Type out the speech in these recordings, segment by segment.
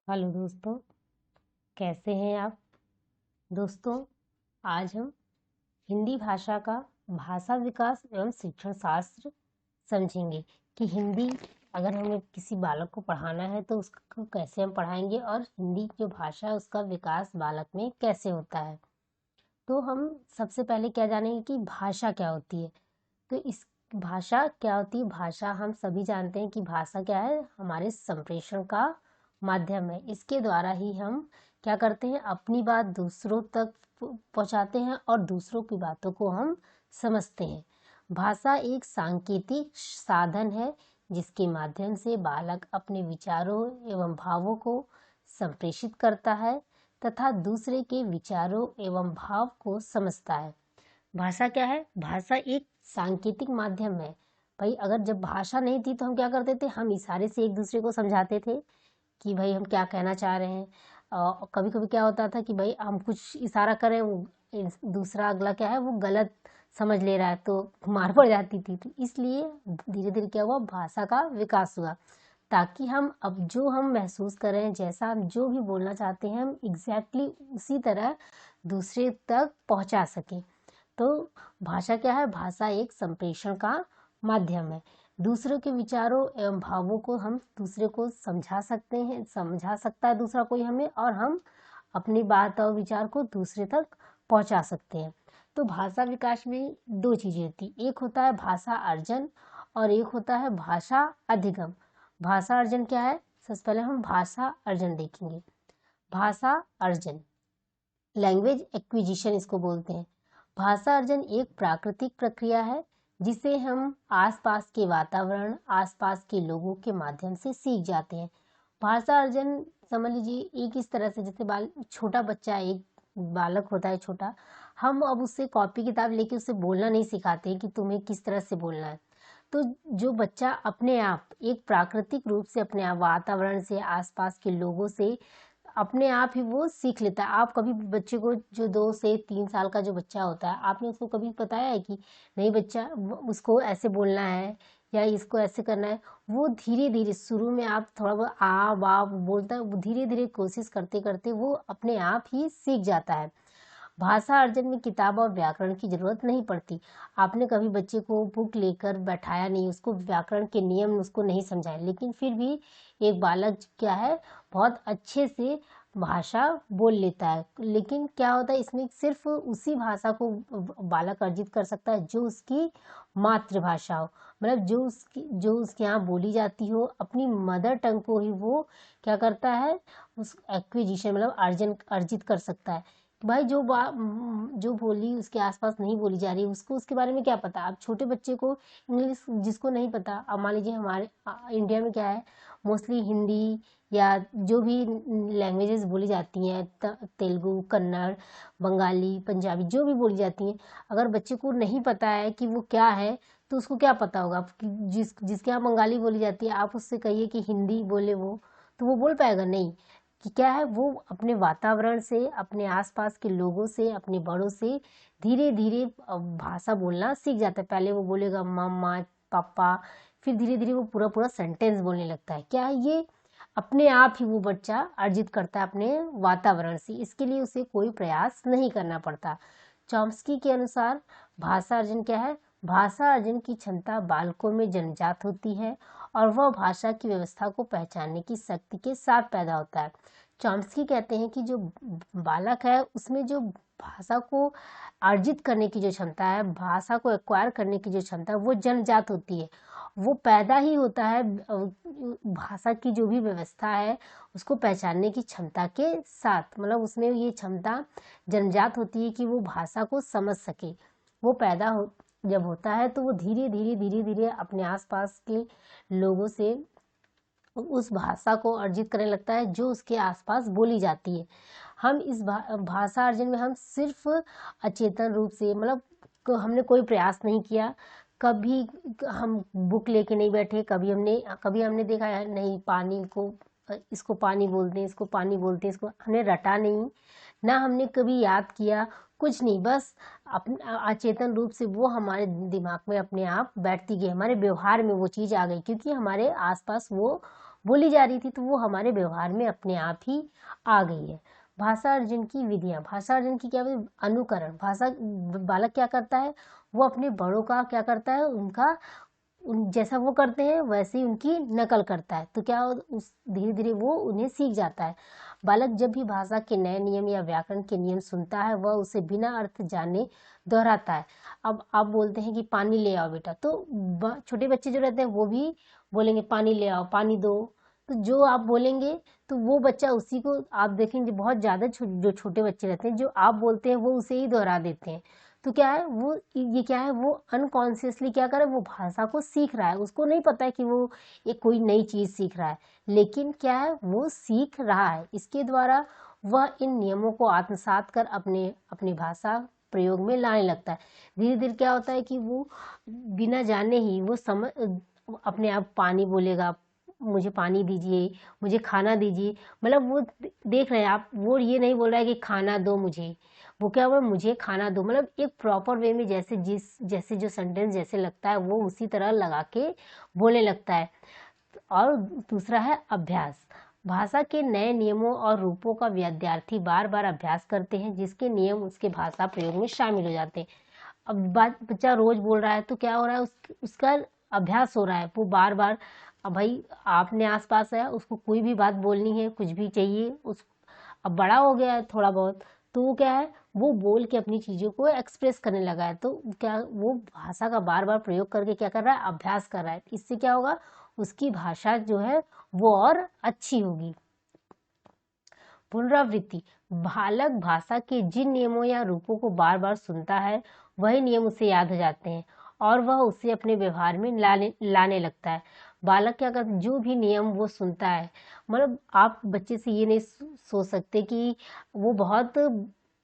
Hello दोस्तों, कैसे हैं आप। दोस्तों, आज हम हिंदी भाषा का भाषा विकास एवं शिक्षण शास्त्र समझेंगे कि हिंदी अगर हमें किसी बालक को पढ़ाना है तो उसको कैसे हम पढ़ाएंगे और हिंदी जो भाषा है उसका विकास बालक में कैसे होता है। तो हम सबसे पहले क्या जानेंगे कि भाषा क्या होती है। तो इस भाषा क्या होती है। भाषा हम सभी जानते हैं कि भाषा क्या है, हमारे संप्रेषण का माध्यम है। इसके द्वारा ही हम क्या करते हैं, अपनी बात दूसरों तक पहुंचाते हैं और दूसरों की बातों को हम समझते हैं। भाषा एक सांकेतिक साधन है जिसके माध्यम से बालक अपने विचारों एवं भावों को संप्रेषित करता है तथा दूसरे के विचारों एवं भाव को समझता है। भाषा क्या है, भाषा एक सांकेतिक माध्यम है। भाई अगर जब भाषा नहीं थी तो हम क्या करते थे, हम इशारे से एक दूसरे को समझाते थे कि भाई हम क्या कहना चाह रहे हैं। कभी कभी क्या होता था कि भाई हम कुछ इशारा करें, वो दूसरा अगला क्या है वो गलत समझ ले रहा है तो मार पड़ जाती थी। तो इसलिए धीरे धीरे क्या हुआ, भाषा का विकास हुआ ताकि हम अब जो हम महसूस कर रहे हैं, जैसा हम जो भी बोलना चाहते हैं, हम एग्जैक्टली उसी तरह दूसरे तक पहुंचा सकें। तो भाषा क्या है, भाषा एक संप्रेषण का माध्यम है। दूसरों के विचारों एवं भावों को हम दूसरे को समझा सकते हैं, समझा सकता है दूसरा कोई हमें, और हम अपनी बात और विचार को दूसरे तक पहुंचा सकते हैं। तो भाषा विकास में दो चीजें होती, एक होता है भाषा अर्जन और एक होता है भाषा अधिगम। भाषा अर्जन क्या है, सबसे पहले हम भाषा अर्जन देखेंगे। भाषा अर्जन, लैंग्वेज एक्विजिशन इसको बोलते हैं। भाषा अर्जन एक प्राकृतिक प्रक्रिया है जिसे हम आसपास के वातावरण, आसपास के लोगों के माध्यम से सीख जाते हैं। भाषा अर्जन समझ लीजिए एक इस तरह से, जैसे छोटा बच्चा, एक बालक होता है छोटा, हम अब उससे कॉपी किताब लेके उससे बोलना नहीं सिखाते कि तुम्हें किस तरह से बोलना है। तो जो बच्चा अपने आप एक प्राकृतिक रूप से अपने आप वातावरण से, आसपास के लोगों से अपने आप ही वो सीख लेता है। आप कभी बच्चे को, जो 2 से 3 साल का जो बच्चा होता है, आपने उसको कभी बताया है कि नहीं बच्चा उसको ऐसे बोलना है या इसको ऐसे करना है। वो धीरे धीरे, शुरू में आप थोड़ा बहुत आ वाह बोलता है, वो धीरे धीरे कोशिश करते करते वो अपने आप ही सीख जाता है। भाषा अर्जन में किताब और व्याकरण की जरूरत नहीं पड़ती। आपने कभी बच्चे को बुक लेकर बैठाया नहीं, उसको व्याकरण के नियम उसको नहीं समझाए, लेकिन फिर भी एक बालक क्या है, बहुत अच्छे से भाषा बोल लेता है। लेकिन क्या होता है, इसमें सिर्फ उसी भाषा को बालक अर्जित कर सकता है जो उसकी मातृभाषा हो, मतलब जो उसके यहाँ बोली जाती हो, अपनी मदर टंग को ही वो क्या करता है, उस एक्विजिशन मतलब अर्जित कर सकता है। भाई जो बोली उसके आसपास नहीं बोली जा रही, उसको उसके बारे में क्या पता। अब छोटे बच्चे को इंग्लिश जिसको नहीं पता, अब मान लीजिए हमारे इंडिया में क्या है, मोस्टली हिंदी या जो भी लैंग्वेजेस बोली जाती हैं, तेलुगु, कन्नड़, बंगाली, पंजाबी, जो भी बोली जाती हैं, अगर बच्चे को नहीं पता है कि वो क्या है तो उसको क्या पता होगा। जिसके यहाँ बंगाली बोली जाती है, आप उससे कहिए कि हिंदी बोले वो, तो वो बोल पाएगा नहीं। कि क्या है, वो अपने वातावरण से, अपने आसपास के लोगों से, अपने बड़ों से धीरे धीरे भाषा बोलना सीख जाता है। पहले वो बोलेगा मम्मा, पापा, फिर धीरे धीरे वो पूरा पूरा सेंटेंस बोलने लगता है। क्या है, ये अपने आप ही वो बच्चा अर्जित करता है अपने वातावरण से। इसके लिए उसे कोई प्रयास नहीं करना पड़ता। चॉम्स्की के अनुसार भाषा अर्जन क्या है, भाषा अर्जन की क्षमता बालकों में जन्मजात होती है और वह भाषा की व्यवस्था को पहचानने की शक्ति के साथ पैदा होता है। चॉम्स्की कहते हैं कि जो बालक है उसमें जो भाषा को अर्जित करने की जो क्षमता है, भाषा को एक्वायर करने की जो क्षमता है, वो जन्मजात होती है। वो पैदा ही होता है भाषा की जो भी व्यवस्था है उसको पहचानने की क्षमता के साथ, मतलब उसमें ये क्षमता जन्मजात होती है कि वो भाषा को समझ सके। वो जब होता है तो वो धीरे धीरे धीरे धीरे अपने आसपास के लोगों से उस भाषा को अर्जित करने लगता है जो उसके आसपास बोली जाती है। हम इस भाषा अर्जन में हम सिर्फ अचेतन रूप से, मतलब हमने कोई प्रयास नहीं किया, कभी हम बुक लेके नहीं बैठे, कभी हमने देखा है नहीं, पानी को इसको पानी बोलते हैं, इसको पानी बोलते हैं, इसको हमने रटा नहीं, ना हमने कभी याद किया, कुछ नहीं, बस अपने अचेतन रूप से वो हमारे दिमाग में अपने आप बैठती गई, हमारे व्यवहार में वो चीज़ आ गई, क्योंकि हमारे आसपास वो बोली जा रही थी, तो वो हमारे व्यवहार में अपने आप ही आ गई है। भाषा अर्जन की विधियां, भाषा अर्जन की क्या अनुकरण, भाषा बालक क्या करता है, वो अपने बड़ों का क्या करता है, उनका जैसा वो करते हैं वैसे ही उनकी नकल करता है। तो क्या उस धीरे धीरे वो उन्हें सीख जाता है। बालक जब भी भाषा के नए नियम या व्याकरण के नियम सुनता है, वह उसे बिना अर्थ जाने दोहराता है। अब आप बोलते हैं कि पानी ले आओ बेटा, तो छोटे बच्चे जो रहते हैं वो भी बोलेंगे पानी ले आओ, पानी दो। तो जो आप बोलेंगे तो वो बच्चा उसी को, आप देखेंगे बहुत ज़्यादा जो छोटे बच्चे रहते हैं, जो आप बोलते हैं वो उसे ही दोहरा देते हैं। तो क्या है, वो ये क्या है, वो अनकॉन्शियसली क्या करे, वो भाषा को सीख रहा है। उसको नहीं पता है कि वो एक कोई नई चीज़ सीख रहा है, लेकिन क्या है, वो सीख रहा है। इसके द्वारा वह इन नियमों को आत्मसात कर अपने अपनी भाषा प्रयोग में लाने लगता है। धीरे धीरे क्या होता है कि वो बिना जाने ही वो समझ अपने आप पानी बोलेगा, मुझे पानी दीजिए, मुझे खाना दीजिए। मतलब वो देख रहे हैं आप, वो ये नहीं बोल रहा है कि खाना दो मुझे, वो क्या हुआ, मुझे खाना दो। मतलब एक प्रॉपर वे में जैसे जो सेंटेंस जैसे लगता है वो उसी तरह लगा के बोलने लगता है। और दूसरा है अभ्यास। भाषा के नए नियमों और रूपों का विद्यार्थी बार बार अभ्यास करते हैं, जिसके नियम उसके भाषा प्रयोग में शामिल हो जाते हैं। अब बच्चा रोज बोल रहा है तो क्या हो रहा है, उसका अभ्यास हो रहा है, वो बार बार। अब भाई आपने आसपास है, उसको कोई भी बात बोलनी है, कुछ भी चाहिए उस, अब बड़ा हो गया है थोड़ा बहुत, तो वो क्या है, वो बोल के अपनी चीज़ों को एक्सप्रेस करने लगा है। तो क्या वो भाषा का बार बार प्रयोग करके क्या कर रहा है, अभ्यास कर रहा है। इससे क्या होगा, उसकी भाषा जो है वो और अच्छी होगी। पुनरावृत्ति। बालक भाषा के जिन नियमों या रूपों को बार बार सुनता है, वही नियम उसे याद हो जाते हैं और वह उसे अपने व्यवहार में लाने लगता है। बालक क्या करता है, जो भी नियम वो सुनता है, मतलब आप बच्चे से ये नहीं सोच सकते कि वो बहुत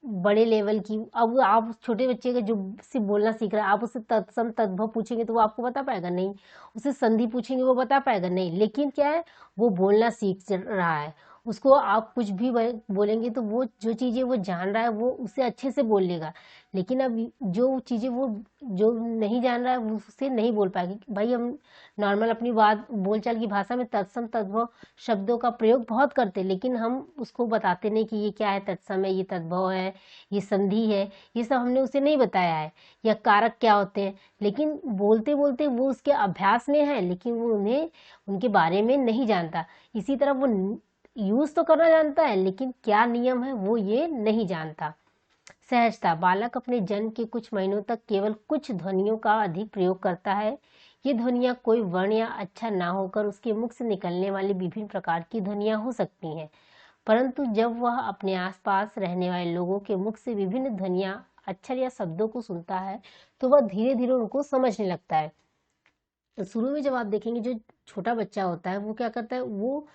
बड़े लेवल की, अब आप छोटे बच्चे का जो सिर्फ बोलना सीख रहा है, आप उससे तत्सम तद्भव पूछेंगे तो वो आपको बता पाएगा नहीं, उससे संधि पूछेंगे वो बता पाएगा नहीं। लेकिन क्या है, वो बोलना सीख रहा है, उसको आप कुछ भी बोलेंगे तो वो जो चीज़ें वो जान रहा है वो उसे अच्छे से बोल लेगा। लेकिन अब जो चीज़ें वो जो नहीं जान रहा है वो उससे नहीं बोल पाएगा। भाई हम नॉर्मल अपनी बात बोलचाल की भाषा में तत्सम तद्भव शब्दों का प्रयोग बहुत करते हैं, लेकिन हम उसको बताते नहीं कि ये क्या है, तत्सम है, ये तद्भव है, ये संधि है, ये सब हमने उसे नहीं बताया है, या कारक क्या होते हैं। लेकिन बोलते बोलते वो उसके अभ्यास में है, लेकिन वो उन्हें उनके बारे में नहीं जानता। इसी तरह वो यूज तो करना जानता है, लेकिन क्या नियम है वो ये नहीं जानता। सहजता। बालक अपने जन्म के कुछ महीनों तक केवल कुछ ध्वनियों का अधिक प्रयोग करता है। ये ध्वनियाँ कोई वर्ण या अक्षर ना होकर उसके मुख से निकलने वाली विभिन्न प्रकार की ध्वनियाँ हो सकती हैं, परंतु जब वह अपने आसपास रहने वाले लोगों के मुख से विभिन्न ध्वनियाँ, अक्षर या शब्दों को सुनता है, तो वह धीरे धीरे उनको समझने लगता है। तो शुरू में जब आप देखेंगे जो छोटा बच्चा होता है वो क्या करता है, वो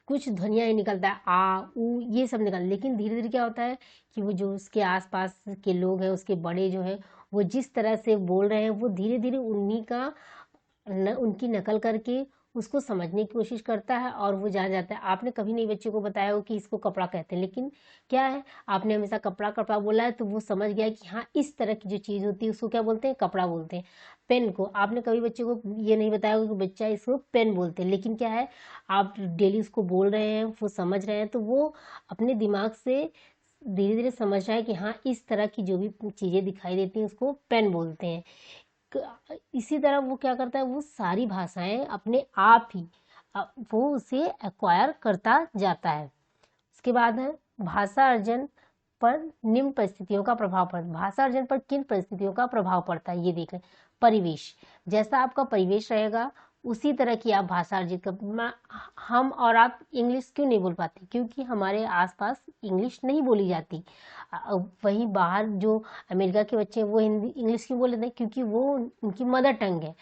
कुछ ध्वनियाँ ही निकलता है, आ ऊ ये सब निकल, लेकिन धीरे धीरे क्या होता है कि वो जो उसके आसपास के लोग हैं, उसके बड़े जो हैं, वो जिस तरह से बोल रहे हैं वो धीरे धीरे उन्हीं का उनकी नकल करके उसको समझने की कोशिश करता है और वो जान जाता है। आपने कभी नहीं बच्चे को बताया हो कि इसको कपड़ा कहते हैं, लेकिन क्या है, आपने हमेशा कपड़ा कपड़ा बोला है तो वो समझ गया कि हाँ इस तरह की जो चीज़ होती है उसको क्या बोलते हैं, कपड़ा बोलते हैं। पेन को आपने कभी बच्चे को ये नहीं बताया होगा कि बच्चा इसको पेन बोलते हैं, लेकिन क्या है, आप डेली उसको बोल रहे हैं, वो समझ रहे हैं, तो वो अपने दिमाग से धीरे धीरे समझ रहा है कि हाँ इस तरह की जो भी चीज़ें दिखाई देती हैं उसको पेन बोलते हैं। इसी तरह वो क्या करता है, वो सारी भाषाएं अपने आप ही वो उसे एक्वायर करता जाता है। उसके बाद है भाषा अर्जन पर निम्न परिस्थितियों का प्रभाव पड़ता है। भाषा अर्जन पर किन परिस्थितियों का प्रभाव पड़ता है ये देख लें। परिवेश। जैसा आपका परिवेश रहेगा उसी तरह की आप भाषा अर्जित कर। हम और आप इंग्लिश क्यों नहीं बोल पाते, क्योंकि हमारे आसपास इंग्लिश नहीं बोली जाती। वहीं बाहर जो अमेरिका के बच्चे हैं वो हिंदी इंग्लिश क्यों बोल लेते हैं, क्योंकि वो उनकी मदर टंग है।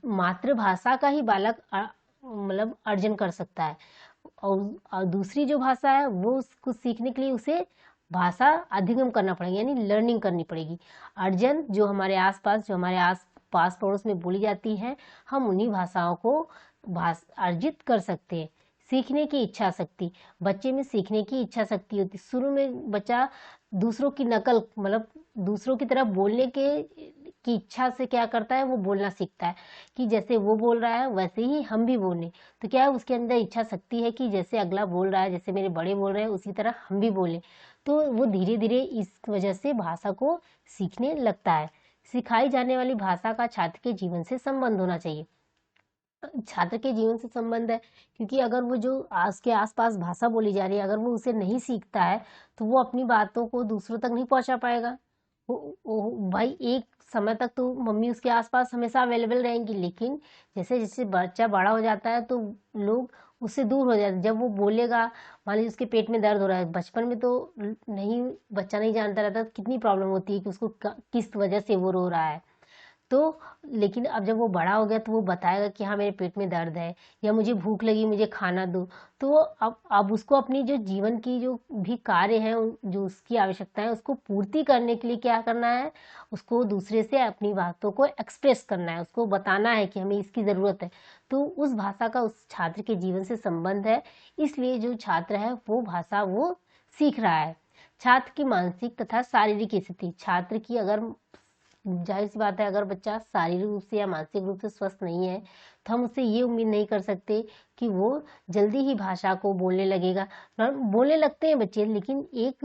मातृभाषा का ही बालक मतलब अर्जन कर सकता है, और दूसरी जो भाषा है वो उसको सीखने के लिए उसे भाषा अधिगम करना पड़ेगा, यानी लर्निंग करनी पड़ेगी। अर्जन जो हमारे आसपास पड़ोस में बोली जाती है, हम उन्हीं भाषाओं को अर्जित कर सकते हैं। सीखने की इच्छा शक्ति। बच्चे में सीखने की इच्छा शक्ति होती है। शुरू में बच्चा दूसरों की नकल, मतलब दूसरों की तरह बोलने के की इच्छा से क्या करता है, वो बोलना सीखता है कि जैसे वो बोल रहा है वैसे ही हम भी बोलें। तो क्या है, उसके अंदर इच्छा शक्ति है कि जैसे अगला बोल रहा है, जैसे मेरे बड़े बोल रहे हैं, उसी तरह हम भी बोलें। तो वो धीरे धीरे इस वजह से भाषा को सीखने लगता है। सिखाई जाने वाली भाषा का छात्र के जीवन से संबंध होना चाहिए। छात्र के जीवन से संबंध है, क्योंकि अगर वो जो उसके आसपास भाषा बोली जा रही है, अगर वो उसे नहीं सीखता है तो वो अपनी बातों को दूसरों तक नहीं पहुंचा पाएगा। भाई एक समय तक तो मम्मी उसके आसपास हमेशा अवेलेबल रहेंगी, लेकिन जैसे जैसे बच्चा बड़ा हो जाता है तो लोग उससे दूर हो जाते हैं। जब वो बोलेगा, मान लीजिए उसके पेट में दर्द हो रहा है, बचपन में तो नहीं, बच्चा नहीं जानता रहता कितनी प्रॉब्लम होती है कि उसको किस वजह से वो रो रहा है। तो लेकिन अब जब वो बड़ा हो गया तो वो बताएगा कि हाँ मेरे पेट में दर्द है, या मुझे भूख लगी, मुझे खाना दो। तो वो अब उसको अपनी जो जीवन की जो भी कार्य हैं, जो उसकी आवश्यकता है, उसको पूर्ति करने के लिए क्या करना है, उसको दूसरे से अपनी बातों को एक्सप्रेस करना है, उसको बताना है कि हमें इसकी ज़रूरत है। तो उस भाषा का उस छात्र के जीवन से संबंध है, इसलिए जो छात्र है वो भाषा वो सीख रहा है। छात्र की मानसिक तथा शारीरिक स्थिति, छात्र की अगर, जाहिर सी बात है, अगर बच्चा शारीरिक रूप से या मानसिक रूप से स्वस्थ नहीं है तो हम उससे ये उम्मीद नहीं कर सकते कि वो जल्दी ही भाषा को बोलने लगेगा। बोलने लगते हैं बच्चे, लेकिन एक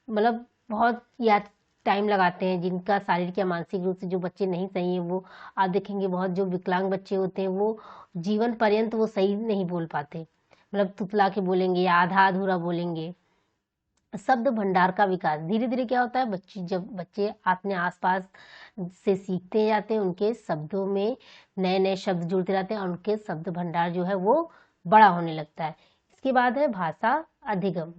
मतलब बहुत या टाइम लगाते हैं। जिनका शारीरिक या मानसिक रूप से जो बच्चे नहीं सही है, वो आप देखेंगे बहुत जो विकलांग बच्चे होते हैं वो जीवन पर्यंत वो सही नहीं बोल पाते, मतलब तुतला के बोलेंगे या आधा अधूरा बोलेंगे। शब्द भंडार का विकास, धीरे धीरे क्या होता है, जब बच्चे अपने आसपास से सीखते जाते हैं, उनके शब्दों में नए नए शब्द जुड़ते रहते हैं और उनके शब्द भंडार जो है वो बड़ा होने लगता है। इसके बाद है भाषा अधिगम।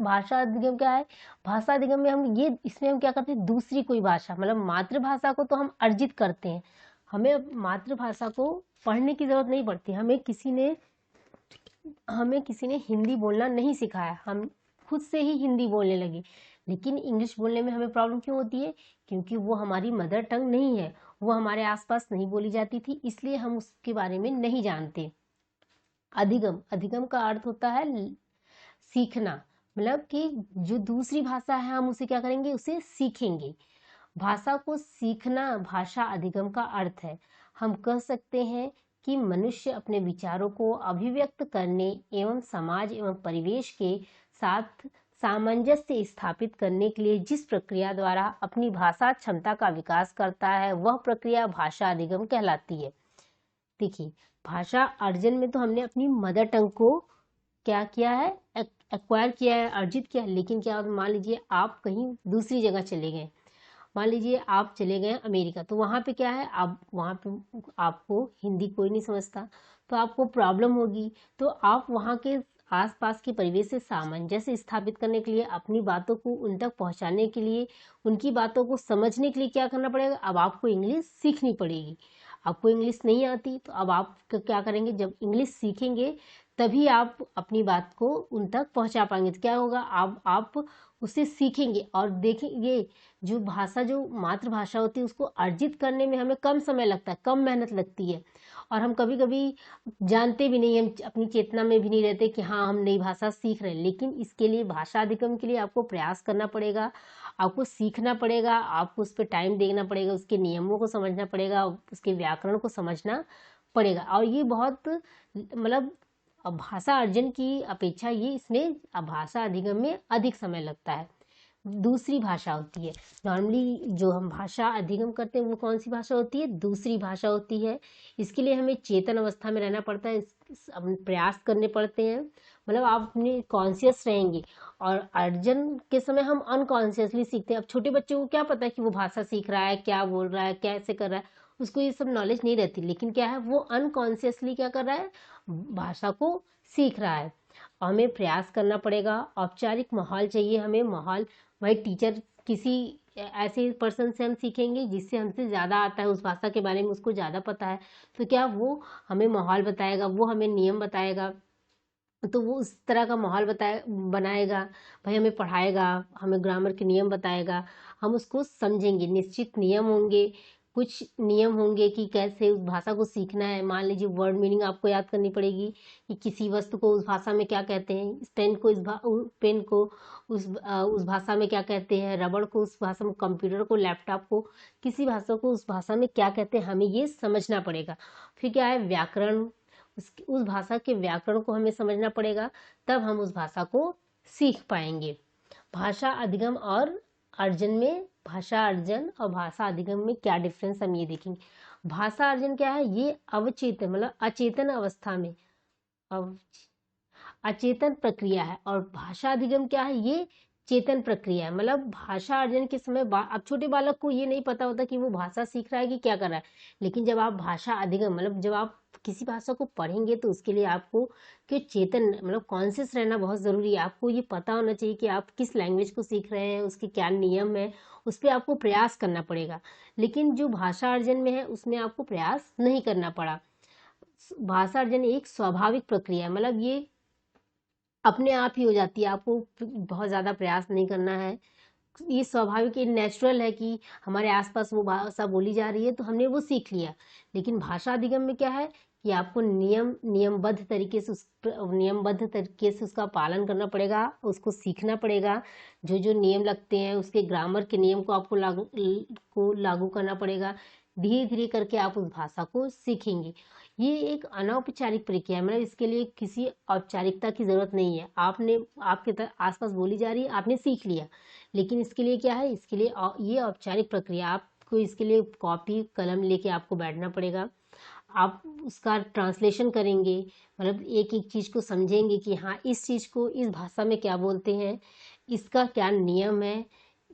भाषा अधिगम क्या है, भाषा अधिगम में इसमें हम क्या करते हैं, दूसरी कोई भाषा, मतलब मातृभाषा को तो हम अर्जित करते हैं। हमें मातृभाषा को पढ़ने की जरूरत नहीं पड़ती। हमें किसी ने हिंदी बोलना नहीं सिखाया, हम खुद से ही हिंदी बोलने लगे। लेकिन इंग्लिश बोलने में हमें प्रॉब्लम क्यों होती है, क्योंकि वो हमारी मदर टंग नहीं है, वो हमारे आसपास नहीं बोली जाती थी, इसलिए हम उसके बारे में नहीं जानते। अधिगम, अधिगम का अर्थ होता है सीखना, मतलब कि जो दूसरी भाषा है हम उसे क्या करेंगे, उसे सीखेंगे। भाषा को सीखना भाषा अधिगम का अर्थ है। हम कह सकते हैं कि मनुष्य अपने विचारों को अभिव्यक्त करने एवं समाज एवं परिवेश के साथ सामंजस्य स्थापित करने के लिए जिस प्रक्रिया द्वारा अपनी भाषा क्षमता का विकास करता है, वह प्रक्रिया भाषा अधिगम कहलाती है। देखिए, भाषा अर्जन में तो हमने अपनी मदर टंग को क्या किया है, एक्वायर किया है, अर्जित किया है। लेकिन क्या, मान लीजिए आप कहीं दूसरी जगह चले गए, मान लीजिए आप चले गए अमेरिका, तो वहाँ पे क्या है, आप वहाँ पे आपको हिंदी कोई नहीं समझता, तो आपको प्रॉब्लम होगी। तो आप वहाँ के आसपास के परिवेश से सामंजस्य स्थापित करने के लिए, अपनी बातों को उन तक पहुँचाने के लिए, उनकी बातों को समझने के लिए क्या करना पड़ेगा, अब आपको इंग्लिश सीखनी पड़ेगी। आपको इंग्लिश नहीं आती तो अब आप क्या करेंगे, जब इंग्लिश सीखेंगे तभी आप अपनी बात को उन तक पहुंचा पाएंगे। तो क्या होगा, आप उसे सीखेंगे और देखेंगे। जो भाषा, जो मातृभाषा होती है, उसको अर्जित करने में हमें कम समय लगता है, कम मेहनत लगती है, और हम कभी कभी जानते भी नहीं, हम अपनी चेतना में भी नहीं रहते कि हाँ हम नई भाषा सीख रहे हैं। लेकिन इसके लिए, भाषा अधिगम के लिए आपको प्रयास करना पड़ेगा, आपको सीखना पड़ेगा, आपको उस पर टाइम देना पड़ेगा, उसके नियमों को समझना पड़ेगा, उसके व्याकरण को समझना पड़ेगा। और ये बहुत, मतलब भाषा अर्जन की अपेक्षा ये इसमें भाषा अधिगम में अधिक समय लगता है। दूसरी भाषा होती है, नॉर्मली जो हम भाषा अधिगम करते हैं वो कौन सी भाषा होती है, दूसरी भाषा होती है। इसके लिए हमें चेतन अवस्था में रहना पड़ता है, प्रयास करने पड़ते हैं, मतलब आप अपने कॉन्शियस रहेंगे। और अर्जन के समय हम अनकॉन्शियसली सीखते हैं। अब छोटे बच्चे को क्या पता है कि वो भाषा सीख रहा है, क्या बोल रहा है, कैसे कर रहा है, उसको ये सब नॉलेज नहीं रहती। लेकिन क्या है, वो अनकॉन्शियसली क्या कर रहा है, भाषा को सीख रहा है। और हमें प्रयास करना पड़ेगा, औपचारिक माहौल चाहिए हमें, माहौल, भाई टीचर किसी ऐसे पर्सन से हम सीखेंगे जिससे हमसे ज़्यादा आता है, उस भाषा के बारे में उसको ज़्यादा पता है, तो क्या वो हमें माहौल बताएगा, वो हमें नियम बताएगा, तो वो उस तरह का माहौल बनाएगा, भाई हमें पढ़ाएगा, हमें ग्रामर के नियम बताएगा, हम उसको समझेंगे, निश्चित नियम होंगे, कुछ नियम होंगे कि कैसे उस भाषा को सीखना है। मान लीजिए वर्ड मीनिंग आपको याद करनी पड़ेगी कि किसी वस्तु को उस भाषा में क्या कहते हैं, इस पेन को पेन को उस भाषा में क्या कहते हैं, रबड़ को उस भाषा में, कंप्यूटर को, लैपटॉप को, किसी भाषा को उस भाषा में क्या कहते हैं, हमें ये समझना पड़ेगा। फिर क्या है, व्याकरण, उस भाषा के व्याकरण को हमें समझना पड़ेगा, तब हम उस भाषा को सीख पाएंगे। भाषा अधिगम और अर्जन में, भाषा अर्जन और भाषा अधिगम में क्या डिफरेंस हम ये देखेंगे। भाषा अर्जन क्या है, ये अवचेतन मतलब अचेतन अवस्था में अचेतन प्रक्रिया है, और भाषा अधिगम क्या है, ये चेतन प्रक्रिया है। मतलब भाषा अर्जन के समय अब छोटे बालक को ये नहीं पता होता कि वो भाषा सीख रहा है कि क्या कर रहा है, लेकिन जब आप भाषा अधिगम मतलब जब आप किसी भाषा को पढ़ेंगे तो उसके लिए आपको कि चेतन मतलब कॉन्शियस रहना बहुत ज़रूरी है। आपको ये पता होना चाहिए कि आप किस लैंग्वेज को सीख रहे हैं, उसके क्या नियम है, उस पर आपको प्रयास करना पड़ेगा। लेकिन जो भाषा अर्जन में है उसमें आपको प्रयास नहीं करना पड़ा। भाषा अर्जन एक स्वाभाविक प्रक्रिया है, मतलब ये अपने आप ही हो जाती है, आपको बहुत ज़्यादा प्रयास नहीं करना है। ये स्वाभाविक नेचुरल है कि हमारे आसपास वो भाषा बोली जा रही है तो हमने वो सीख लिया। लेकिन भाषा अधिगम में क्या है कि आपको नियमबद्ध तरीके से उसका पालन करना पड़ेगा, उसको सीखना पड़ेगा। जो जो नियम लगते हैं उसके ग्रामर के नियम को आपको लागू करना पड़ेगा। धीरे धीरे करके आप उस भाषा को सीखेंगे। ये एक अनौपचारिक प्रक्रिया है, मतलब इसके लिए किसी औपचारिकता की जरूरत नहीं है। आपके आसपास बोली जा रही है, आपने सीख लिया, लेकिन इसके लिए क्या है, इसके लिए ये औपचारिक प्रक्रिया, आपको इसके लिए कॉपी कलम लेके आपको बैठना पड़ेगा। आप उसका ट्रांसलेशन करेंगे, मतलब एक एक चीज़ को समझेंगे कि हाँ इस चीज़ को इस भाषा में क्या बोलते हैं, इसका क्या नियम है,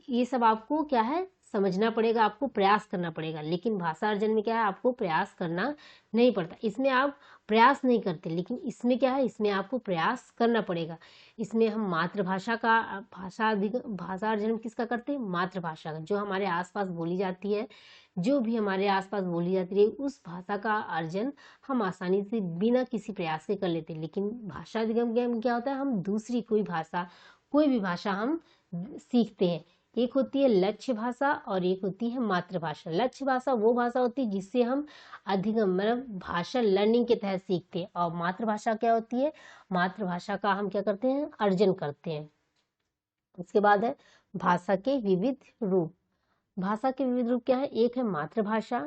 ये सब आपको क्या है समझना पड़ेगा, आपको प्रयास करना पड़ेगा। लेकिन भाषा अर्जन में क्या है, आपको प्रयास करना नहीं पड़ता, इसमें आप प्रयास नहीं करते। लेकिन इसमें क्या है, इसमें आपको प्रयास करना पड़ेगा। इसमें हम मातृभाषा का भाषा अर्जन किसका करते हैं, मातृभाषा का, जो हमारे आसपास बोली जाती है, जो भी हमारे आसपास बोली जाती है उस भाषा का अर्जन हम आसानी से बिना किसी प्रयास के कर लेते हैं। लेकिन भाषा अधिगम में क्या होता है, हम दूसरी कोई भी भाषा हम सीखते हैं। एक होती है लक्ष्य भाषा और एक होती है मातृभाषा। लक्ष्य भाषा वो भाषा होती है जिससे हम अधिगम मतलब भाषा लर्निंग के तहत सीखते हैं, और मातृभाषा क्या होती है, मातृभाषा का हम क्या करते हैं, अर्जन करते हैं। उसके बाद है भाषा के विविध रूप। भाषा के विविध रूप क्या है, एक है मातृभाषा,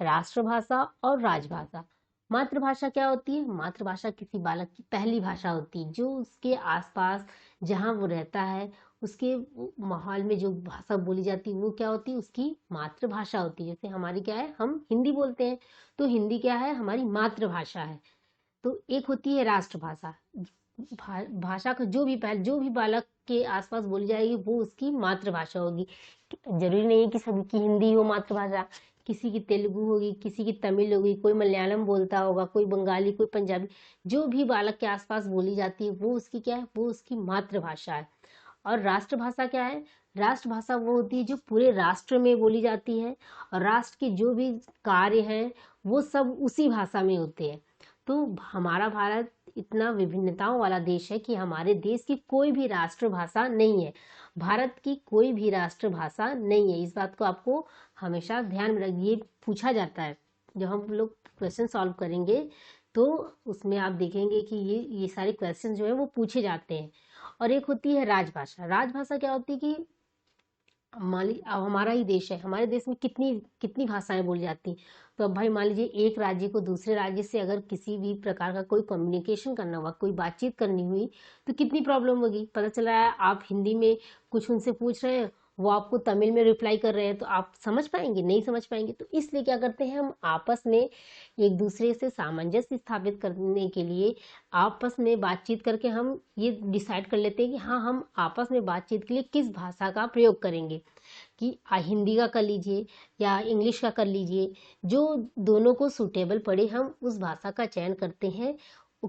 राष्ट्रभाषा और राजभाषा। मातृभाषा क्या होती है, मातृभाषा किसी बालक की पहली भाषा होती है, जो उसके आसपास जहाँ वो रहता है उसके माहौल में जो भाषा बोली जाती है वो क्या होती है, उसकी मातृभाषा होती है। जैसे हमारी क्या है, हम हिंदी बोलते हैं तो हिंदी क्या है, हमारी मातृभाषा है। तो एक होती है राष्ट्रभाषा, भाषा का जो भी बालक के आसपास बोली जाएगी वो उसकी मातृभाषा होगी। जरूरी नहीं है कि सभी की हिंदी हो मातृभाषा, किसी की तेलुगु होगी, किसी की तमिल होगी, कोई मलयालम बोलता होगा, कोई बंगाली, कोई पंजाबी, जो भी बालक के आसपास बोली जाती है वो उसकी क्या है, वो उसकी मातृभाषा है। और राष्ट्रभाषा क्या है, राष्ट्रभाषा वो होती है जो पूरे राष्ट्र में बोली जाती है, और राष्ट्र के जो भी कार्य हैं वो सब उसी भाषा में होते हैं। तो हमारा भारत इतना विभिन्नताओं वाला देश है कि हमारे देश की कोई भी राष्ट्रभाषा नहीं है, भारत की कोई भी राष्ट्रभाषा नहीं है। इस बात को आपको हमेशा ध्यान में रखिए, पूछा जाता है जब हम लोग क्वेश्चन सॉल्व करेंगे तो उसमें आप देखेंगे कि ये सारे क्वेश्चन जो है वो पूछे जाते हैं। और एक होती है राजभाषा। राजभाषा क्या होती है कि अब हमारा ही देश है, हमारे देश में कितनी कितनी भाषाएं बोली जाती हैं। तो अब भाई मान लीजिए एक राज्य को दूसरे राज्य से अगर किसी भी प्रकार का कोई कम्युनिकेशन करना हुआ, कोई बातचीत करनी हुई तो कितनी प्रॉब्लम होगी। पता चला है आप हिंदी में कुछ उनसे पूछ रहे हैं, वो आपको तमिल में रिप्लाई कर रहे हैं, तो आप समझ पाएंगे, नहीं समझ पाएंगे। तो इसलिए क्या करते हैं, हम आपस में एक दूसरे से सामंजस्य स्थापित करने के लिए आपस में बातचीत करके हम ये डिसाइड कर लेते हैं कि हाँ हम आपस में बातचीत के लिए किस भाषा का प्रयोग करेंगे, कि हिंदी का कर लीजिए या इंग्लिश का कर लीजिए, जो दोनों को सूटेबल पड़े हम उस भाषा का चयन करते हैं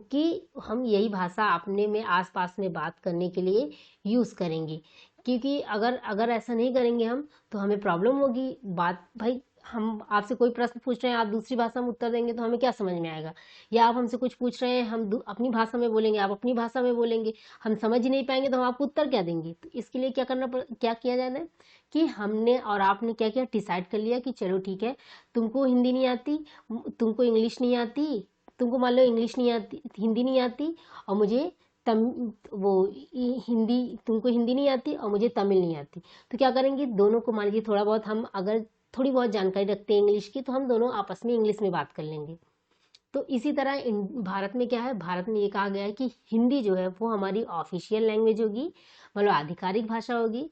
कि हम यही भाषा अपने में आसपास में बात करने के लिए यूज़ करेंगे। क्योंकि अगर ऐसा नहीं करेंगे हम तो हमें प्रॉब्लम होगी। बात भाई हम आपसे कोई प्रश्न पूछ रहे हैं, आप दूसरी भाषा में उत्तर देंगे तो हमें क्या समझ में आएगा, या आप हमसे कुछ पूछ रहे हैं, हम अपनी भाषा में बोलेंगे, आप अपनी भाषा में बोलेंगे, हम समझ ही नहीं पाएंगे तो हम आपको उत्तर क्या देंगे। तो इसके लिए क्या किया जाना है कि हमने और आपने क्या किया, डिसाइड कर लिया कि चलो ठीक है, तुमको हिंदी नहीं आती, तुमको इंग्लिश नहीं आती, तुमको मान लो इंग्लिश नहीं आती, हिंदी नहीं आती, और मुझे तम वो हिंदी, तुमको हिंदी नहीं आती और मुझे तमिल नहीं आती। तो क्या करेंगे, दोनों को मान लीजिए थोड़ा बहुत, हम अगर थोड़ी बहुत जानकारी रखते हैं इंग्लिश की, तो हम दोनों आपस में इंग्लिश में बात कर लेंगे। तो इसी तरह भारत में क्या है, भारत में ये कहा गया है कि हिंदी जो है वो हमारी ऑफिशियल लैंग्वेज होगी, मतलब आधिकारिक भाषा होगी।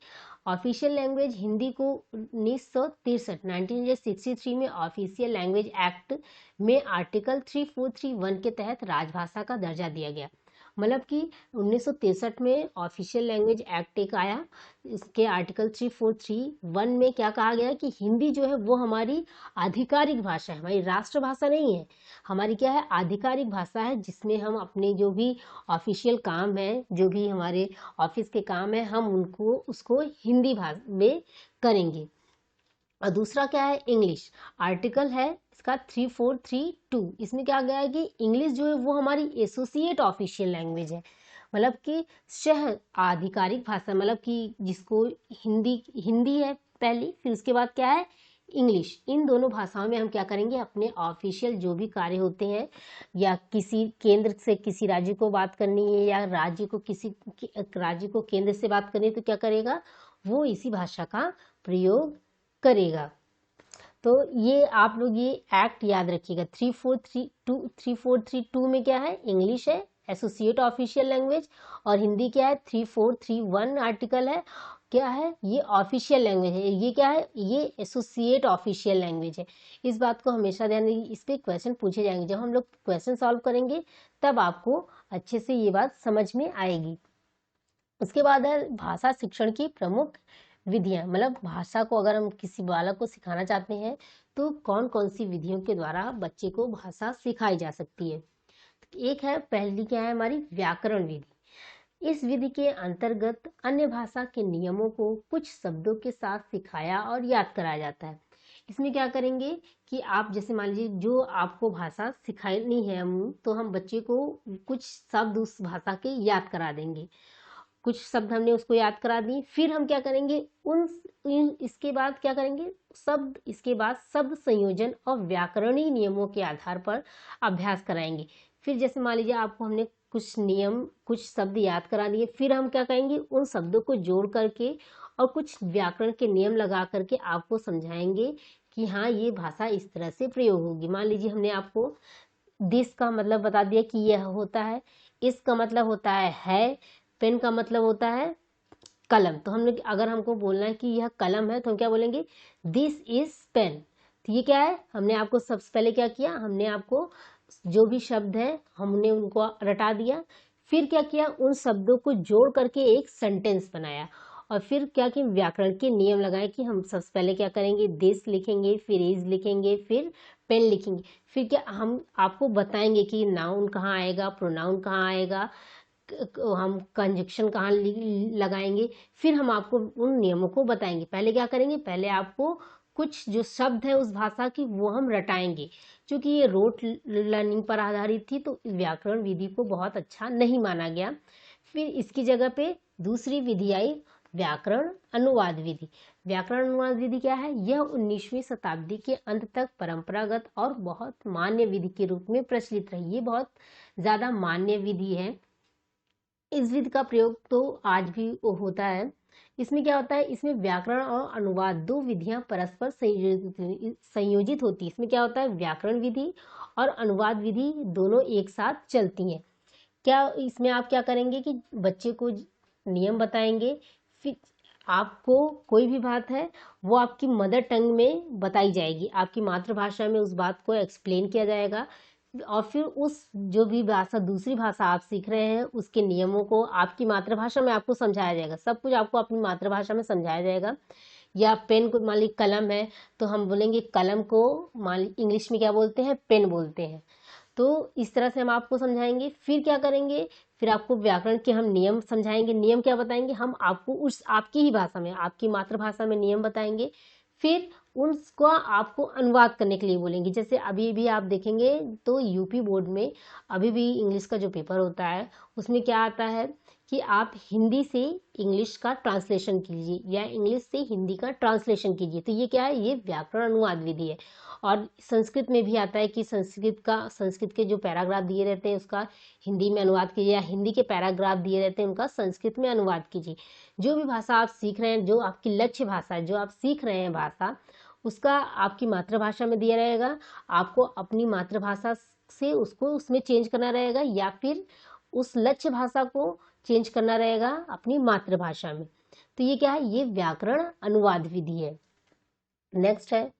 ऑफिशियल लैंग्वेज हिंदी को 1963 में ऑफिशियल लैंग्वेज एक्ट में आर्टिकल 3431 के तहत राजभाषा का दर्जा दिया गया। मतलब कि 1963 में ऑफिशियल लैंग्वेज एक्ट एक आया, इसके आर्टिकल 3431 में क्या कहा गया है कि हिंदी जो है वो हमारी आधिकारिक भाषा है, हमारी राष्ट्रभाषा नहीं है, हमारी क्या है, आधिकारिक भाषा है, जिसमें हम अपने जो भी ऑफिशियल काम है, जो भी हमारे ऑफिस के काम है, हम उनको उसको हिंदी भाषा में करेंगे। और दूसरा क्या है, इंग्लिश। आर्टिकल है इसका 3432, इसमें क्या गया है कि इंग्लिश जो है वो हमारी एसोसिएट ऑफिशियल लैंग्वेज है, मतलब कि सह आधिकारिक भाषा, मतलब कि जिसको हिंदी है पहली, फिर उसके बाद क्या है, इंग्लिश। इन दोनों भाषाओं में हम क्या करेंगे, अपने ऑफिशियल जो भी कार्य होते हैं, या किसी केंद्र से किसी राज्य को बात करनी है, या राज्य को केंद्र से बात करनी है, तो क्या करेगा, वो इसी भाषा का प्रयोग करेगा। तो ये आप लोग ये एक्ट याद रखिएगा, 3432 में क्या है, इंग्लिश है एसोसिएट ऑफिशियल लैंग्वेज, और हिंदी क्या है, 3431 आर्टिकल है, क्या है, ये ऑफिशियल लैंग्वेज है, ये क्या है, ये एसोसिएट ऑफिशियल लैंग्वेज है। इस बात को हमेशा ध्यान रखिए, इस पे क्वेश्चन पूछे जाएंगे, जब हम लोग क्वेश्चन सॉल्व करेंगे तब आपको अच्छे से ये बात समझ में आएगी। उसके बाद है भाषा शिक्षण की प्रमुख विधियां, मतलब भाषा को अगर हम किसी बालक को सिखाना चाहते हैं तो कौन कौन सी विधियों के द्वारा बच्चे को भाषा सिखाई जा सकती है। एक है, पहली क्या है हमारी, व्याकरण विधि। इस विधि के अंतर्गत अन्य भाषा के नियमों को कुछ शब्दों के साथ सिखाया और याद कराया जाता है। इसमें क्या करेंगे कि आप जैसे मान लीजिए जो आपको भाषा सिखानी है, हम तो हम बच्चे को कुछ शब्द उस भाषा के याद करा देंगे, कुछ शब्द हमने उसको याद करा दिए, फिर हम क्या करेंगे, इसके बाद क्या करेंगे, इसके बाद शब्द संयोजन और व्याकरणीय नियमों के आधार पर अभ्यास कराएंगे। फिर जैसे मान लीजिए आपको हमने कुछ नियम, कुछ शब्द याद करा दिए, फिर हम क्या करेंगे, उन शब्दों को जोड़ करके और कुछ व्याकरण के नियम लगा करके आपको समझाएंगे कि हाँ ये भाषा इस तरह से प्रयोग होगी। मान लीजिए हमने आपको दिस का मतलब बता दिया कि यह होता है, इसका मतलब होता है, पेन का मतलब होता है कलम। तो हमने अगर हमको बोलना है कि यह कलम है तो हम क्या बोलेंगे, दिस इज पेन। तो ये क्या है, हमने आपको सबसे पहले क्या किया, हमने आपको जो भी शब्द है हमने उनको रटा दिया, फिर क्या किया, उन शब्दों को जोड़ करके एक सेंटेंस बनाया, और फिर क्या कि व्याकरण के नियम लगाए कि हम सबसे पहले क्या करेंगे, दिस लिखेंगे, फिर इज लिखेंगे, फिर पेन लिखेंगे, फिर क्या हम आपको बताएंगे कि नाउन कहाँ आएगा, प्रोनाउन कहाँ आएगा, हम कंजक्शन कहाँ लगाएंगे, फिर हम आपको उन नियमों को बताएंगे। पहले क्या करेंगे, पहले आपको कुछ जो शब्द है उस भाषा की वो हम रटाएंगे, क्योंकि ये रोट लर्निंग पर आधारित थी तो व्याकरण विधि को बहुत अच्छा नहीं माना गया। फिर इसकी जगह पे दूसरी विधि आई, व्याकरण अनुवाद विधि। व्याकरण अनुवाद विधि क्या है, यह 19वीं शताब्दी के अंत तक परंपरागत और बहुत मान्य विधि के रूप में प्रचलित रही। ये बहुत ज्यादा मान्य विधि है, इस विधि का प्रयोग तो आज भी होता है। इसमें क्या होता है, इसमें व्याकरण और अनुवाद दो विधियां परस्पर संयोजित होती है। इसमें क्या होता है, व्याकरण विधि और अनुवाद विधि दोनों एक साथ चलती हैं। क्या इसमें आप क्या करेंगे कि बच्चे को नियम बताएंगे, फिर आपको कोई भी बात है वो आपकी मदर टंग में बताई जाएगी, आपकी मातृभाषा में उस बात को एक्सप्लेन किया जाएगा, और फिर उस जो भी भाषा, दूसरी भाषा आप सीख रहे हैं उसके नियमों को आपकी मातृभाषा में आपको समझाया जाएगा। सब कुछ आपको अपनी मातृभाषा में समझाया जाएगा। या पेन को मान ली कलम है तो हम बोलेंगे कलम को मान ली इंग्लिश में क्या बोलते हैं, पेन बोलते हैं। तो इस तरह से हम आपको समझाएंगे। फिर क्या करेंगे, फिर आपको व्याकरण के हम नियम समझाएंगे। नियम क्या बताएंगे, हम आपको उस आपकी ही भाषा में, आपकी मातृभाषा में नियम बताएंगे। फिर उसको आपको अनुवाद करने के लिए बोलेंगे। जैसे अभी भी आप देखेंगे तो यूपी बोर्ड में अभी भी इंग्लिश का जो पेपर होता है उसमें क्या आता है कि आप हिंदी से इंग्लिश का ट्रांसलेशन कीजिए या इंग्लिश से हिंदी का ट्रांसलेशन कीजिए। तो ये क्या है, ये व्याकरण अनुवाद विधि है। और संस्कृत में भी आता है कि संस्कृत के जो पैराग्राफ दिए रहते हैं उसका हिंदी में अनुवाद कीजिए, या हिंदी के पैराग्राफ दिए रहते हैं उनका संस्कृत में अनुवाद कीजिए। जो भी भाषा आप सीख रहे हैं, जो आपकी लक्ष्य भाषा है, जो आप सीख रहे हैं भाषा, उसका आपकी मातृभाषा में दिया रहेगा। आपको अपनी मातृभाषा से उसको उसमें चेंज करना रहेगा, या फिर उस लक्ष्य भाषा को चेंज करना रहेगा अपनी मातृभाषा में। तो ये क्या है, ये व्याकरण अनुवाद विधि है। नेक्स्ट है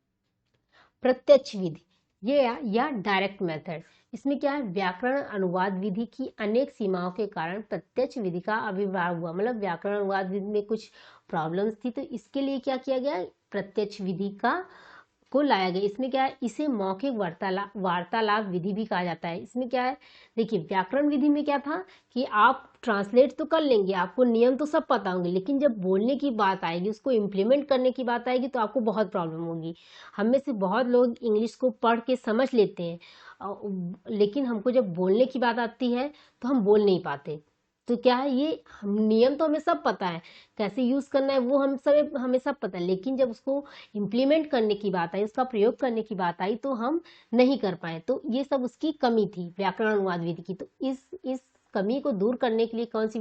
प्रत्यक्ष विधि, ये या डायरेक्ट मेथड। इसमें क्या है, व्याकरण अनुवाद विधि की अनेक सीमाओं के कारण प्रत्यक्ष विधि का आविर्भाव हुआ। मतलब व्याकरण अनुवाद विधि में कुछ प्रॉब्लम्स थी, तो इसके लिए क्या किया गया, प्रत्यक्ष विधि को लाया गया। इसमें क्या है, इसे मौखिक वार्तालाप विधि भी कहा जाता है। इसमें क्या है, देखिए व्याकरण विधि में क्या था कि आप ट्रांसलेट तो कर लेंगे, आपको नियम तो सब पता होंगे, लेकिन जब बोलने की बात आएगी, उसको इम्प्लीमेंट करने की बात आएगी, तो आपको बहुत प्रॉब्लम होगी। हम में से बहुत लोग इंग्लिश को पढ़ के समझ लेते हैं, लेकिन हमको जब बोलने की बात आती है तो हम बोल नहीं पाते। तो क्या है, ये नियम तो हमें सब पता है, कैसे यूज करना है वो हमें सब पता है, लेकिन जब उसको इम्प्लीमेंट करने की बात आई, उसका प्रयोग करने की बात आई, तो हम नहीं कर पाए। तो ये सब उसकी कमी थी व्याकरण अनुवाद विधि की। तो इस कमी को दूर करने के लिए कौन सी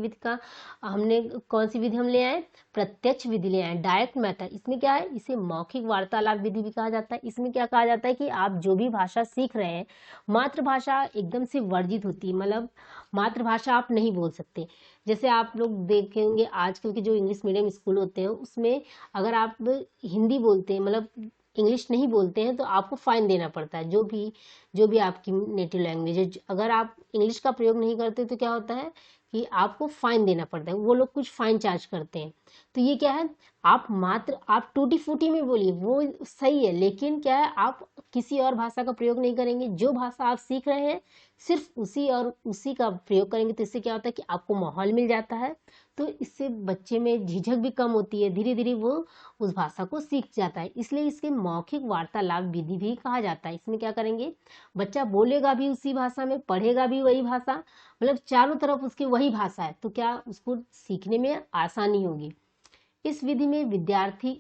विधि हम ले आए, प्रत्यक्ष विधि ले आए, डायरेक्ट मेथड। इसमें क्या है, इसे मौखिक वार्तालाप विधि भी कहा जाता है। इसमें क्या कहा जाता है कि आप जो भी भाषा सीख रहे हैं, मातृभाषा एकदम से वर्जित होती है, मतलब मातृभाषा आप नहीं बोल सकते। जैसे आप लोग देखेंगे आजकल के जो इंग्लिश मीडियम स्कूल होते हैं, उसमें अगर आप हिंदी बोलते हैं, मतलब इंग्लिश नहीं बोलते हैं, तो आपको फाइन देना पड़ता है। जो भी आपकी नेटिव लैंग्वेज है, अगर आप इंग्लिश का प्रयोग नहीं करते तो क्या होता है कि आपको फाइन देना पड़ता है, वो लोग कुछ फाइन चार्ज करते हैं। तो ये क्या है, आप टूटी फूटी में बोलिए, वो सही है, लेकिन क्या है, आप किसी और भाषा का प्रयोग नहीं करेंगे। जो भाषा आप सीख रहे हैं सिर्फ उसी का प्रयोग करेंगे। तो इससे क्या होता है कि आपको माहौल मिल जाता है, तो इससे बच्चे में झिझक भी कम होती है, धीरे धीरे वो उस भाषा को सीख जाता है। इसलिए इसके मौखिक वार्तालाप विधि भी कहा जाता है। इसमें क्या करेंगे, बच्चा बोलेगा भी उसी भाषा में, पढ़ेगा भी वही भाषा, मतलब चारों तरफ उसकी वही भाषा है, तो क्या उसको सीखने में आसानी होगी। इस विधि में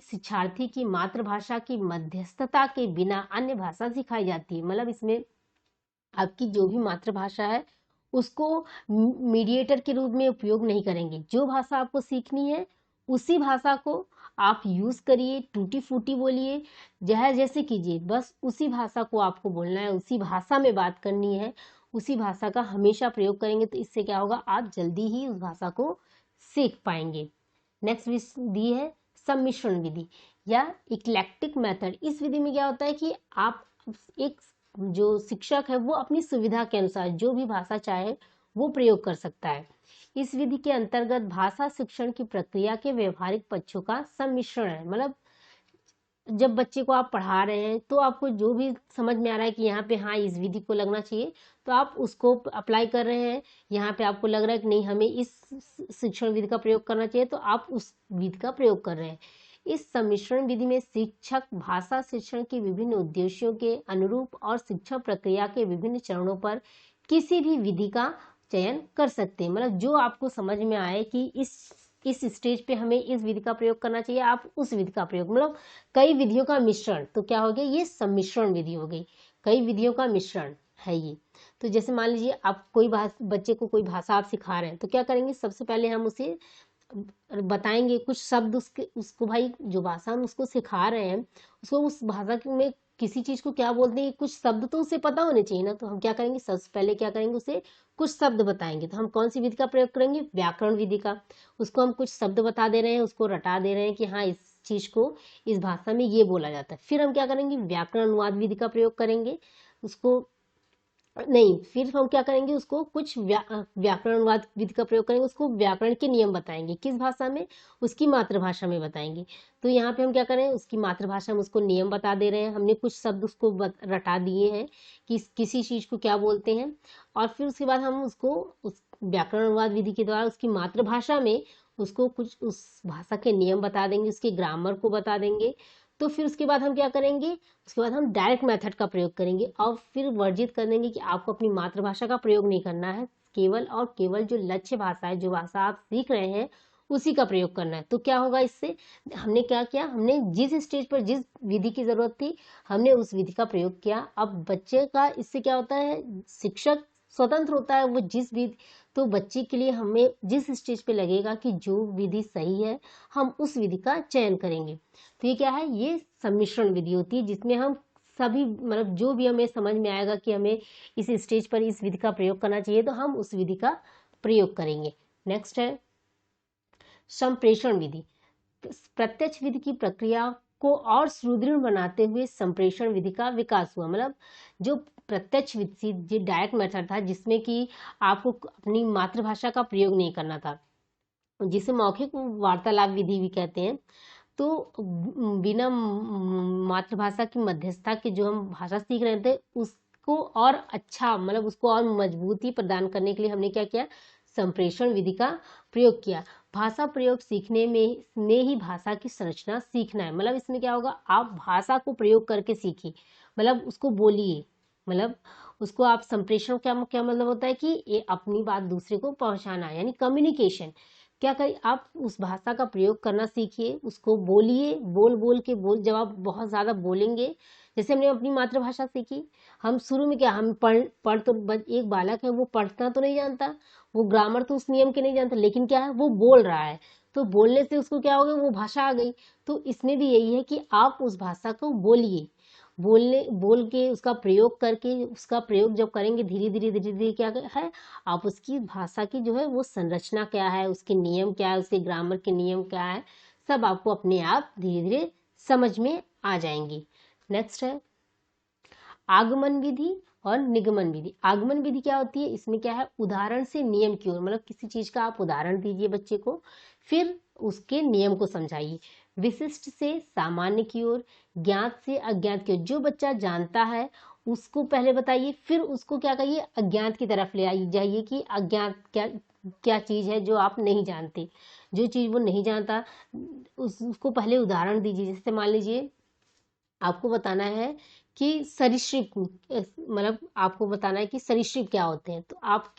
शिक्षार्थी की मातृभाषा की मध्यस्थता के बिना अन्य भाषा सिखाई जाती है। मतलब इसमें आपकी जो भी मातृभाषा है उसको मीडिएटर के रूप में उपयोग नहीं करेंगे। जो भाषा आपको सीखनी है उसी भाषा को आप यूज करिए, टूटी फूटी बोलिए, जैसे कीजिए, बस उसी भाषा को आपको बोलना है, उसी भाषा में बात करनी है, उसी भाषा का हमेशा प्रयोग करेंगे। तो इससे क्या होगा, आप जल्दी ही उस भाषा को सीख पाएंगे। नेक्स्ट विधि है सम्मिश्रण विधि या इक्लेक्टिक मेथड। इस विधि में क्या होता है कि आप एक जो शिक्षक है वो अपनी सुविधा के अनुसार जो भी भाषा चाहे वो प्रयोग कर सकता है। इस विधि के अंतर्गत भाषा शिक्षण की प्रक्रिया के व्यवहारिक पक्षों का सम्मिश्रण है। मतलब जब बच्चे को आप पढ़ा रहे हैं तो आपको जो भी समझ में आ रहा है कि यहाँ पे हाँ इस विधि को लगना चाहिए, तो आप उसको अप्लाई कर रहे हैं। यहाँ पे आपको लग रहा है कि नहीं हमें इस शिक्षण विधि का प्रयोग करना चाहिए, तो आप उस विधि का प्रयोग कर रहे हैं। इस सम्मिश्रण विधि में शिक्षक भाषा शिक्षण के विभिन्न उद्देश्यों के अनुरूप और शिक्षण प्रक्रिया के विभिन्न चरणों पर किसी भी विधि का चयन कर सकते हैं। मतलब जो आपको समझ में आए कि इस स्टेज पे हमें इस विधि का प्रयोग करना चाहिए, आप उस विधि का प्रयोग, मतलब कई विधियों का मिश्रण, तो क्या हो गया, ये सम्मिश्रण विधि हो गई। कई विधियों का मिश्रण है ये। तो जैसे मान लीजिए आप बच्चे को कोई भाषा आप सिखा रहे हैं, तो क्या करेंगे, सबसे पहले हम उसे बताएंगे कुछ शब्द, उसको भाई जो भाषा हम उसको सिखा रहे हैं उसको उस भाषा में किसी चीज को क्या बोलते हैं, कुछ शब्द तो उसे पता होने चाहिए ना। तो हम क्या करेंगे, सबसे पहले क्या करेंगे, उसे कुछ शब्द बताएंगे। तो हम कौन सी विधि का प्रयोग करेंगे, व्याकरण विधि का। उसको हम कुछ शब्द बता दे रहे हैं, उसको रटा दे रहे हैं कि हाँ इस चीज को इस भाषा में ये बोला जाता है। फिर हम क्या करेंगे, व्याकरण अनुवाद विधि का प्रयोग करेंगे। उसको नहीं, फिर हम क्या करेंगे, उसको कुछ व्याकरण अनुवाद विधि का प्रयोग करेंगे, उसको व्याकरण के नियम बताएंगे, किस भाषा में, उसकी मातृभाषा में बताएंगे। तो यहाँ पे हम क्या करें, उसकी मातृभाषा में उसको नियम बता दे रहे हैं, हमने कुछ शब्द उसको रटा दिए हैं कि किसी चीज को क्या बोलते हैं। और फिर उसके बाद हम उसको उस व्याकरण अनुवाद विधि के द्वारा उसकी मातृभाषा में उसको कुछ उस भाषा के नियम बता देंगे, उसके ग्रामर को बता देंगे। तो फिर उसके बाद हम क्या करेंगे, उसके बाद हम डायरेक्ट मेथड का प्रयोग करेंगे और फिर वर्जित कर देंगे कि आपको अपनी मातृभाषा का प्रयोग नहीं करना है, केवल और केवल जो लक्ष्य भाषा है, जो भाषा आप सीख रहे हैं उसी का प्रयोग करना है। तो क्या होगा इससे, हमने क्या किया, हमने जिस स्टेज पर जिस विधि की जरूरत थी हमने उस विधि का प्रयोग किया। अब बच्चे का इससे क्या होता है, शिक्षक स्वतंत्र होता है, वो जिस विधि, तो बच्चे के लिए हमें जिस स्टेज पे लगेगा कि जो विधि सही है हम उस विधि का चयन करेंगे। तो ये क्या है, ये सम्मिश्रण विधि होती है जिसमें हम सभी मतलब जो भी हमें समझ में आएगा कि हमें इस स्टेज पर इस विधि का प्रयोग करना चाहिए तो हम उस विधि का प्रयोग करेंगे। नेक्स्ट है संप्रेषण विधि। प्रत्यक्ष विधि की प्रक्रिया को और सुदृढ़ बनाते हुए संप्रेषण विधि का विकास हुआ। मतलब जो प्रत्यक्ष विधि जो डायरेक्ट मेथड था जिसमें कि आपको अपनी मातृभाषा का प्रयोग नहीं करना था, जिसे मौखिक वार्तालाप विधि भी कहते हैं, तो बिना मातृभाषा की मध्यस्थता के जो हम भाषा सीख रहे थे उसको और अच्छा मतलब उसको और मजबूती प्रदान करने के लिए हमने क्या किया, संप्रेषण विधि का प्रयोग किया। भाषा प्रयोग सीखने में ही भाषा की संरचना सीखना है। मतलब इसमें क्या होगा, आप भाषा को प्रयोग करके सीखिए, मतलब उसको बोलिए, मतलब उसको आप संप्रेषण क्या क्या मतलब होता है कि ये अपनी बात दूसरे को पहुंचाना, यानी कम्युनिकेशन। क्या करें, आप उस भाषा का प्रयोग करना सीखिए, उसको बोलिए, बोल के जब आप बहुत ज़्यादा बोलेंगे, जैसे हमने अपनी मातृभाषा सीखी, हम शुरू में क्या, हम पढ़ तो एक बालक है वो पढ़ना तो नहीं जानता, वो ग्रामर तो उस नियम के नहीं जानता, लेकिन क्या है वो बोल रहा है, तो बोलने से उसको क्या हो गया, वो भाषा आ गई। तो इसमें भी यही है कि आप उस भाषा को बोलिए, बोल के उसका प्रयोग करके, उसका प्रयोग जब करेंगे धीरे धीरे क्या है, आप उसकी भाषा की जो है वो संरचना क्या है, उसके नियम क्या है, उसके ग्रामर के नियम क्या है, सब आपको अपने आप धीरे धीरे समझ में आ जाएंगी। नेक्स्ट है आगमन विधि और निगमन विधि। आगमन विधि क्या होती है, इसमें क्या है, उदाहरण से नियम की ओर, मतलब किसी चीज का आप उदाहरण दीजिए बच्चे को, फिर उसके नियम को समझाइए। विशिष्ट से सामान्य की ओर, ज्ञात से अज्ञात की ओर। जो बच्चा जानता है उसको पहले बताइए, फिर उसको क्या कहिए, अज्ञात की तरफ ले आई जाइए कि अज्ञात क्या क्या चीज है जो आप नहीं जानते, जो चीज वो नहीं जानता उसको पहले उदाहरण दीजिए। जैसे मान लीजिए आपको बताना है कि सरीसृप, मतलब आपको बताना है कि सरीसृप क्या होते हैं, तो आप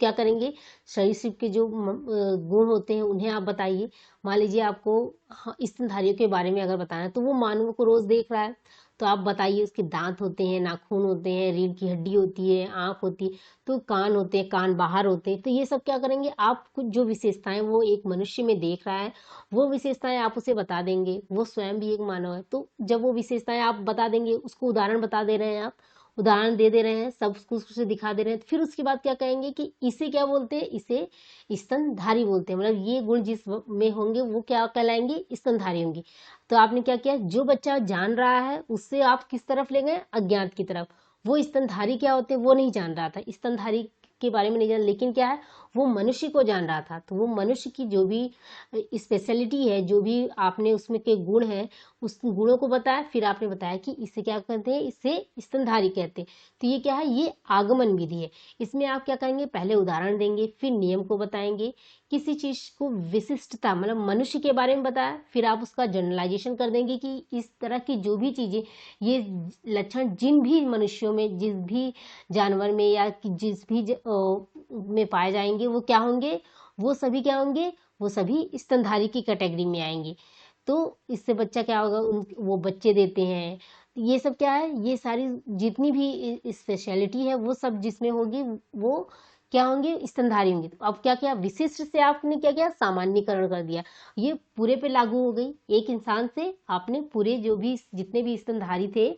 क्या करेंगे, सरीसृप के जो गुण होते हैं उन्हें आप बताइए। मान लीजिए आपको स्तनधारियों के बारे में अगर बताना है, तो वो मानव को रोज देख रहा है, तो आप बताइए उसके दांत होते हैं, नाखून होते हैं, रीढ़ की हड्डी होती है, आंख होती है, तो कान होते हैं, कान बाहर होते हैं। तो ये सब क्या करेंगे, आप कुछ जो विशेषताएं वो एक मनुष्य में देख रहा है वो विशेषताएं आप उसे बता देंगे, वो स्वयं भी एक मानव है, तो जब वो विशेषताएं आप बता देंगे, उसको उदाहरण बता दे रहे हैं, आप उदाहरण दे रहे हैं, सब कुछ उसे दिखा दे रहे हैं, फिर उसके बाद क्या कहेंगे कि इसे क्या बोलते हैं, इसे स्तनधारी बोलते हैं। मतलब ये गुण जिस में होंगे वो क्या कहलाएंगे, स्तनधारी होंगे। तो आपने क्या किया, जो बच्चा जान रहा है उससे आप किस तरफ ले गए, अज्ञात की तरफ। वो स्तनधारी क्या होते हैं वो नहीं जान रहा था, स्तनधारी के बारे में नहीं जान, लेकिन क्या है वो मनुष्य को जान रहा था, तो वो मनुष्य की जो भी स्पेशलिटी है, जो भी आपने उसमें के गुण है उस गुणों को बताया, फिर आपने बताया कि इसे क्या कहते हैं, इसे स्तनधारी कहते हैं। तो ये क्या है, ये आगमन विधि है। इसमें आप क्या करेंगे, पहले उदाहरण देंगे, फिर नियम को बताएंगे, किसी चीज को विशिष्टता मतलब मनुष्य के बारे में बताया, फिर आप उसका जनरलाइजेशन कर देंगे कि इस तरह की जो भी चीजें, ये लक्षण जिन भी मनुष्यों में, जिस भी जानवर में या जिस भी में पाए जाएंगे वो क्या होंगे, वो सभी क्या होंगे, वो सभी स्तनधारी की कैटेगरी में आएंगे। तो इससे बच्चा क्या होगा, वो बच्चे देते हैं, ये सब क्या है, ये सारी जितनी भी स्पेशलिटी है वो सब जिसमें होगी वो क्या होंगे, स्तनधारी होंगे। तो अब क्या किया, विशिष्ट से आपने क्या किया, सामान्यकरण कर दिया, ये पूरे पे लागू हो गई। एक इंसान से आपने पूरे जो भी जितने भी स्तनधारी थे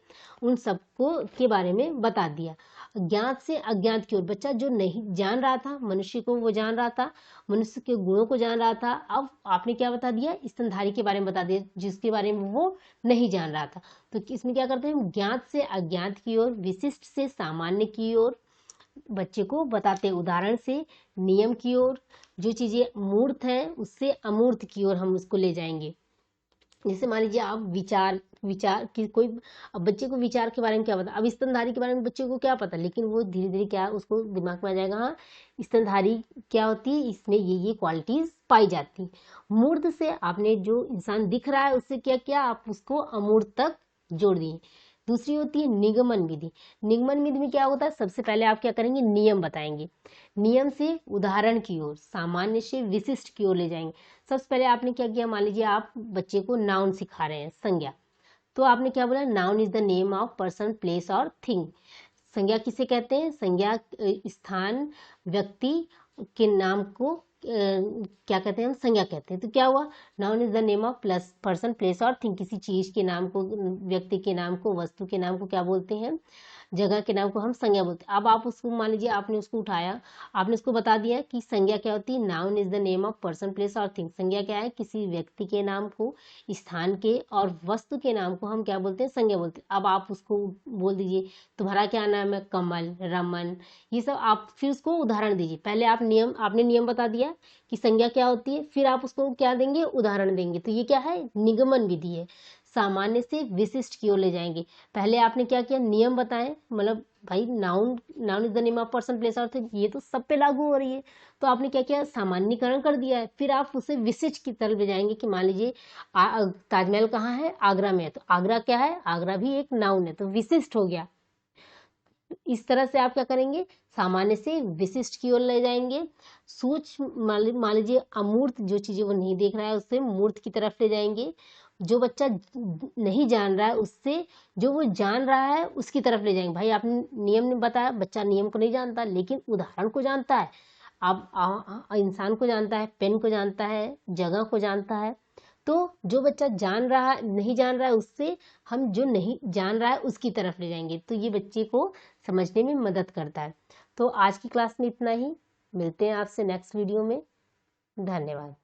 उन सबको के बारे में बता दिया। ज्ञात से अज्ञात की ओर, बच्चा जो नहीं जान रहा था मनुष्य को, वो जान रहा था, मनुष्य के गुणों को जान रहा था, अब आपने क्या बता दिया, स्तनधारी के बारे में बता दिया जिसके बारे में वो नहीं जान रहा था। तो इसमें क्या करते हैं, ज्ञात से अज्ञात की ओर, विशिष्ट से सामान्य की ओर बच्चे को बताते, उदाहरण से नियम की ओर, जो चीजें मूर्त है उससे अमूर्त की ओर हम उसको ले जाएंगे। जैसे मान लीजिए आप विचार विचार कि कोई, अब बच्चे को विचार के बारे में क्या पता, अब स्तनधारी के बारे में बच्चे को क्या पता, लेकिन वो धीरे धीरे क्या उसको दिमाग में आ जाएगा, हाँ स्तनधारी क्या होती है, इसमें ये क्वालिटीज पाई जाती है। मूर्त से आपने जो इंसान दिख रहा है उससे क्या किया, आप उसको अमूर्त तक जोड़ दिए। दूसरी होती है निगमन विधि। निगमन विधि में क्या होता है, सबसे पहले आप क्या करेंगे, नियम बताएंगे, नियम से उदाहरण की ओर, सामान्य से विशिष्ट की ओर ले जाएंगे। सबसे पहले आपने क्या किया, मान लीजिए आप बच्चे को नाउन सिखा रहे हैं, संज्ञा, तो आपने क्या बोला, noun is the name of person, place और थिंग। संज्ञा किसे कहते हैं, संज्ञा स्थान, व्यक्ति के नाम को क्या कहते हैं, हम संज्ञा कहते हैं। तो क्या हुआ, noun is the name of plus person, place और थिंग, किसी चीज के नाम को, व्यक्ति के नाम को, वस्तु के नाम को क्या बोलते हैं, जगह के नाम को हम संज्ञा बोलते हैं। अब आप उसको मान लीजिए आपने उसको उठाया, आपने उसको बता दिया कि संज्ञा क्या होती है, noun is the name of person, place और थिंग। संज्ञा क्या है, किसी व्यक्ति के नाम को, स्थान के और वस्तु के नाम को हम क्या बोलते हैं, संज्ञा बोलते हैं। अब आप उसको बोल दीजिए तुम्हारा क्या नाम है, कमल, रमन, ये सब आप फिर उसको उदाहरण दीजिए। पहले आप नियम, आपने नियम बता दिया कि संज्ञा क्या होती है, फिर आप उसको क्या देंगे, उदाहरण देंगे। तो ये क्या है, निगमन विधि है, सामान्य से विशिष्ट की ओर ले जाएंगे। पहले आपने क्या किया, नियम बताएं, मतलब भाई noun, noun is the name of person, place और थिंग, ये तो सब पे लागू हो रही है, तो आपने क्या किया, सामान्यकरण कर दिया है। फिर आप उसे विशिष्ट की तरफ ले जाएंगे कि मान लीजिए ताजमहल कहाँ है, आगरा में है, तो आगरा क्या है, आगरा भी एक नाउन है, तो विशिष्ट हो गया। इस तरह से आप क्या करेंगे, सामान्य से विशिष्ट की ओर ले जाएंगे। सूक्ष्म, मान लीजिए अमूर्त जो चीजें वो नहीं देख रहा है, उससे मूर्त की तरफ ले जाएंगे। जो बच्चा नहीं जान रहा है उससे जो वो जान रहा है उसकी तरफ ले जाएंगे। भाई आपने नियम ने बताया, बच्चा नियम को नहीं जानता लेकिन उदाहरण को जानता है। अब इंसान को जानता है, पेन को जानता है, जगह को जानता है। तो जो बच्चा जान रहा है, नहीं जान रहा है, उससे हम जो नहीं जान रहा है उसकी तरफ ले जाएंगे, तो ये बच्चे को समझने में मदद करता है। तो आज की क्लास में इतना ही, मिलते हैं आपसे नेक्स्ट वीडियो में। धन्यवाद।